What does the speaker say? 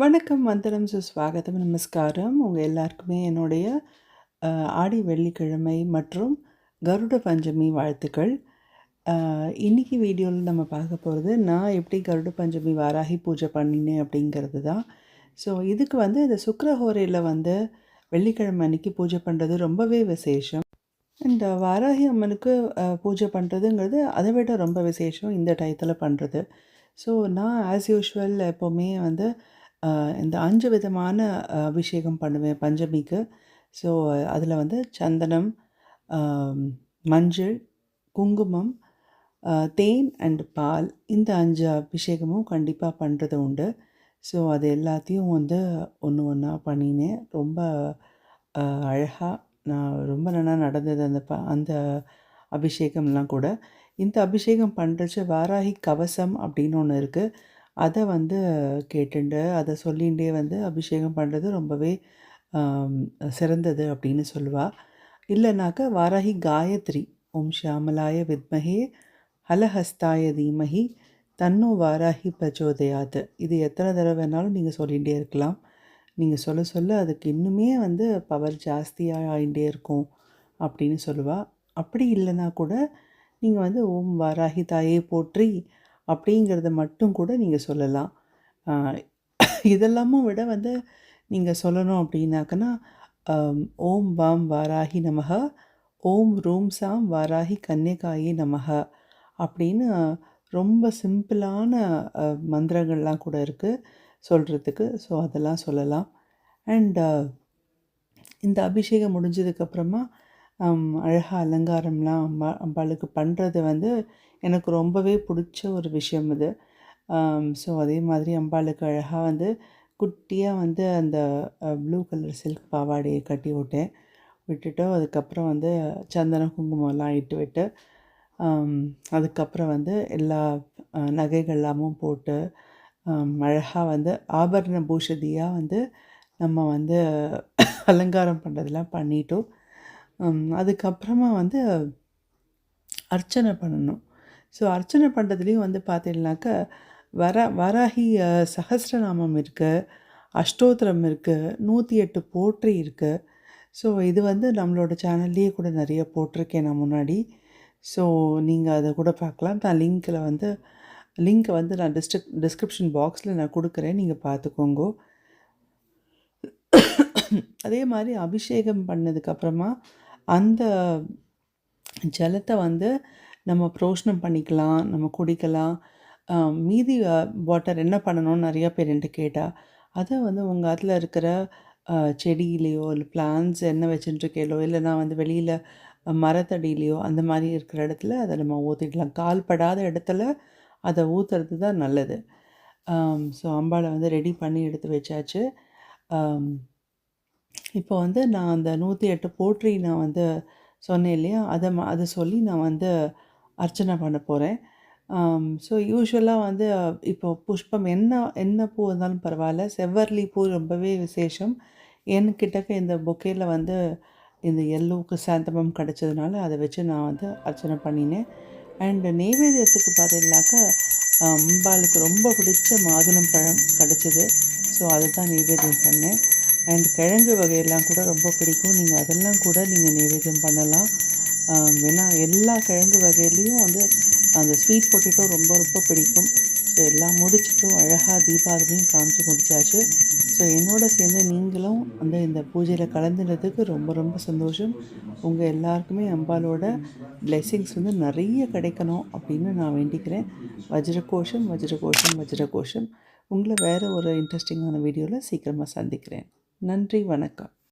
வணக்கம், வந்தனம், சுஸ்வாகதம், நமஸ்காரம். உங்கள் எல்லாருக்குமே என்னுடைய ஆடி வெள்ளிக்கிழமை மற்றும் கருட பஞ்சமி வாழ்த்துக்கள். இன்றைக்கி வீடியோவில் நம்ம பார்க்க போகிறது நான் எப்படி கருட பஞ்சமி வாராகி பூஜை பண்ணினேன் அப்படிங்கிறது தான். ஸோ இதுக்கு இந்த சுக்கிரஹோரையில் வெள்ளிக்கிழமை அன்றைக்கி பூஜை பண்ணுறது ரொம்பவே விசேஷம். அண்ட் வாராகி அம்மனுக்கு பூஜை பண்ணுறதுங்கிறது அதை விட ரொம்ப விசேஷம் இந்த டயத்தில் பண்ணுறது. ஸோ நான் ஆஸ் யூஷுவல் எப்போவுமே இந்த 5 விதமான அபிஷேகம் பண்ணுவேன் பஞ்சமிக்கு. ஸோ அதில் சந்தனம், மஞ்சள், குங்குமம், தேன் அண்ட் பால், இந்த 5 அபிஷேகமும் கண்டிப்பாக பண்ணுறது உண்டு. ஸோ அது எல்லாத்தையும் ஒன்று ஒன்றா பண்ணினேன். ரொம்ப அழகாக நான் ரொம்ப நல்லா நடந்தது அந்த அபிஷேகம்லாம் கூட. இந்த அபிஷேகம் பண்ணுறச்ச வாராகி கவசம் அப்படின்னு ஒன்று இருக்குது. அதை கேட்டுண்டு அதை சொல்லிகிட்டே அபிஷேகம் பண்ணுறது ரொம்பவே சிறந்தது அப்படின்னு சொல்லுவாள். இல்லைனாக்கா வாராகி காயத்ரி, ஓம் ஷியாமலாய வித்மஹே ஹலஹஸ்தாய தீமஹி தன்னோ வாராகி பிரச்சோதயாத், இது எத்தனை தடவை வேணாலும் நீங்கள் சொல்லிகிட்டே இருக்கலாம். நீங்கள் சொல்ல சொல்ல அதுக்கு இன்னுமே பவர் ஜாஸ்தியாக ஆகிட்டே இருக்கும் அப்படின்னு சொல்லுவாள். அப்படி இல்லைனா கூட நீங்கள் ஓம் வாராகி தாயே போற்றி அப்படிங்கிறத மட்டும் கூட நீங்கள் சொல்லலாம். இதெல்லாமும் விட நீங்கள் சொல்லணும் அப்படின்னாக்கன்னா ஓம் வாம் வாராகி நமஹ, ஓம் ரூம் சாம் வாராகி கன்னிகாயே நமஹ அப்படின்னு ரொம்ப சிம்பிளான மந்திரங்கள்லாம் கூட இருக்குது சொல்கிறதுக்கு. ஸோ அதெல்லாம் சொல்லலாம். அண்ட் இந்த அபிஷேகம் முடிஞ்சதுக்கப்புறமா அழகாக அலங்காரம்லாம் அம்பாளுக்கு பண்ணுறது எனக்கு ரொம்பவே பிடிச்ச ஒரு விஷயம் இது. ஸோ அதே மாதிரி அம்பாளுக்கு அழகாக குட்டியாக அந்த ப்ளூ கலர் சில்க் பாவாடையை கட்டி விட்டுட்டு அதுக்கப்புறம் சந்தனம் குங்குமம்லாம் இட்டு விட்டு அதுக்கப்புறம் எல்லா நகைகள்லாமும் போட்டு அழகாக ஆபரண பூஷதியாக நம்ம அலங்காரம் பண்ணுறதெல்லாம் பண்ணிட்டோம். அதுக்கப்புறமா அர்ச்சனை பண்ணணும். ஸோ அர்ச்சனை பண்ணுறதுலேயும் பார்த்தீங்கன்னாக்கா வராகி சஹஸ்ரநாமம் இருக்குது, அஷ்டோத்திரம் இருக்குது, 108 போற்றி இருக்குது. ஸோ இது நம்மளோட சேனல்லையே கூட நிறைய போட்டிருக்கேன் நான் முன்னாடி. ஸோ நீங்கள் அதை கூட பார்க்கலாம். நான் லிங்க்கை நான் டிஸ்கிரிப்ஷன் பாக்ஸில் நான் கொடுக்குறேன், நீங்கள் பார்த்துக்கோங்க. அதே மாதிரி அபிஷேகம் பண்ணதுக்கப்புறமா அந்த ஜலத்தை நம்ம புரோஷனம் பண்ணிக்கலாம், நம்ம குடிக்கலாம். மீதி வாட்டர் என்ன பண்ணணும்னு நிறையா பேர் என்கிட்ட கேட்டால், அதை உங்கள் அதில் இருக்கிற செடியிலையோ இல்லை பிளான்ஸ் என்ன வச்சுட்டுருக்கேலோ இல்லைனா வெளியில் மரத்தடியிலையோ அந்த மாதிரி இருக்கிற இடத்துல அதை நம்ம ஊற்றிடலாம். கால்படாத இடத்துல அதை ஊற்றுறது தான் நல்லது. ஸோ அம்பாளை ரெடி பண்ணி எடுத்து வச்சாச்சு. இப்போ நான் அந்த 108 போற்றி நான் சொன்னேன் இல்லையா, அதை சொல்லி நான் அர்ச்சனை பண்ண போகிறேன். ஸோ யூஸ்வலாக இப்போ புஷ்பம் என்ன பூ இருந்தாலும் பரவாயில்ல, செவ்வரளி பூ ரொம்பவே விசேஷம். என்கிட்டக்க இந்த பொக்கேயில் இந்த எல்லோ கிறிசாந்தமம் கிடச்சதுனால அதை வச்சு நான் அர்ச்சனை பண்ணினேன். அண்டு நெய்வேத்தியத்துக்கு பார்த்தீங்கன்னாக்கா அம்பாளுக்கு ரொம்ப பிடிச்ச மாதுளம் பழம் கிடச்சிது. ஸோ அதை தான் நெய்வேத்தியம் பண்ணேன். அண்ட் கிழங்கு வகையெல்லாம் கூட ரொம்ப பிடிக்கும். நீங்கள் அதெல்லாம் கூட நீங்கள் நைவேத்தியம் பண்ணலாம். ஏன்னா எல்லா கிழங்கு வகையிலையும் அந்த ஸ்வீட் பொட்டேட்டோ ரொம்ப ரொம்ப பிடிக்கும். ஸோ எல்லாம் முடிச்சுட்டும் அழகாக தீபாவளியும் காமிச்சு முடிச்சாச்சு. ஸோ என்னோட சேர்ந்து நீங்களும் இந்த பூஜையில் கலந்துனதுக்கு ரொம்ப ரொம்ப சந்தோஷம். உங்கள் எல்லாருக்குமே அம்பாலோட பிளெஸ்ஸிங்ஸ் நிறைய கிடைக்கணும் அப்படின்னு நான் வேண்டிக்கிறேன். வஜ்ரகோஷம் வஜ்ரகோஷம் வஜ்ரகோஷம். உங்களை வேறு ஒரு இன்ட்ரெஸ்டிங்கான வீடியோவில் சீக்கிரமாக சந்திக்கிறேன். நன்றி, வணக்கம்.